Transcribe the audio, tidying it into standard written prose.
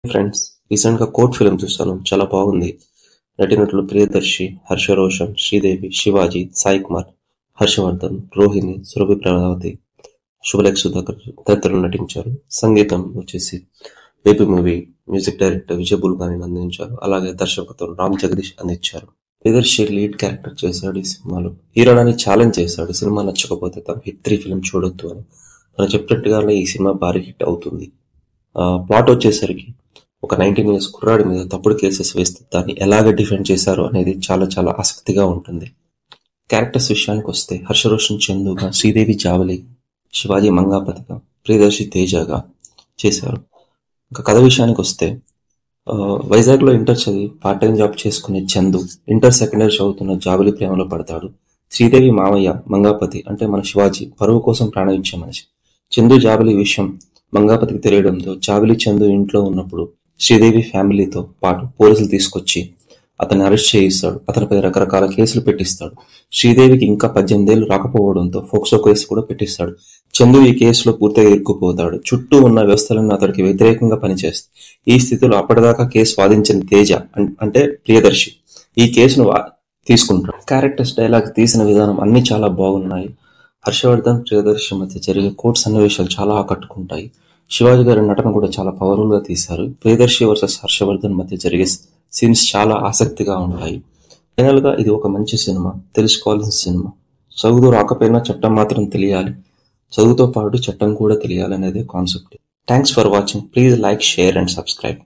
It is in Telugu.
ఫ్రెండ్స్, రీసెంట్ గా కోర్ట్ ఫిల్మ్ చూశాను. చాలా బాగుంది. నటినటులు ప్రియదర్శి, హర్ష రోషన్, శ్రీదేవి, శివాజీ, సాయి కుమార్, హర్షవర్ధన్, రోహిణి, సురభి ప్రభావతి, శుభలేఖ సుధాకర్ తదితరులు నటించారు. సంగీతం వచ్చేసి Baby movie music director Vijay Bulganin అందించారు. అలాగే దర్శకత్వం రామ్ జగదీష్ అందించారు. ప్రియదర్శి లీడ్ క్యారెక్టర్ చేశాడు ఈ సినిమాలో. హీరోని ఛాలెంజ్ చేశాడు, సినిమా నచ్చకపోతే తన హిట్ 3 ఫిల్మ్ చూడొద్దు అని. తను చెప్పినట్టుగానే ఈ సినిమా భారీ హిట్ అవుతుంది. ప్లాట్ వచ్చేసరికి ఒక 19 ఇయర్స్ కుర్రాడి మీద తప్పుడు కేసెస్ వేస్తే దాన్ని ఎలాగ డిఫెండ్ చేశారు అనేది చాలా చాలా ఆసక్తిగా ఉంటుంది. క్యారెక్టర్స్ విషయానికి వస్తే హర్ష రోషన్ చందుగా, శ్రీదేవి జావలి, శివాజీ మంగాపతిగా, ప్రియదర్శి తేజగా చేశారు. ఇంకా కథ విషయానికి వస్తే వైజాగ్లో ఇంటర్ చదివి పార్ట్ టైం జాబ్ చేసుకునే చందు ఇంటర్ సెకండ్ ఇయర్ చదువుతున్న జావలి ప్రేమలో పడతాడు. శ్రీదేవి మావయ్య మంగాపతి అంటే మన శివాజీ పరువు కోసం ప్రాణం ఇచ్చే మనిషి. చందు జావలి విషయం మంగాపతికి తెలియడంతో జావలి చందు ఇంట్లో ఉన్నప్పుడు శ్రీదేవి ఫ్యామిలీతో పాటు పోలీసులు తీసుకొచ్చి అతన్ని అరెస్ట్ చేయిస్తాడు. అతనిపై రకరకాల కేసులు పెట్టిస్తాడు. శ్రీదేవికి ఇంకా 18 ఏళ్లు రాకపోవడంతో ఫోక్సో కేసు కూడా పెట్టిస్తాడు. చందు ఈ కేసులో పూర్తిగా ఇరుక్కుపోతాడు. చుట్టూ ఉన్న వ్యవస్థలను అతడికి వ్యతిరేకంగా పనిచేస్తాయి. ఈ స్థితిలో అప్పటిదాకా కేసు వాదించిన తేజ అంటే ప్రియదర్శి ఈ కేసును తీసుకుంటాడు. క్యారెక్టర్స్, డైలాగ్, తీసిన విధానం అన్ని చాలా బాగున్నాయి. హర్షవర్ధన్, ప్రియదర్శి మధ్య జరిగే కోర్టు సన్నివేశాలు చాలా ఆకట్టుకుంటాయి. శివాజీ గారి నటన కూడా చాలా పవర్ఫుల్ గా తీశారు. ప్రియదర్శి వర్సెస్ హర్షవర్ధన్ మధ్య జరిగే సీన్స్ చాలా ఆసక్తిగా ఉంటాయి. ఫైనల్ గా ఇది ఒక మంచి సినిమా, తెలుసుకోవాల్సిన సినిమా. చదువు రాకపోయినా చట్టం మాత్రం తెలియాలి, చదువుతో పాటు చట్టం కూడా తెలియాలి అనేది concept. Thanks for watching. Please like, share and subscribe.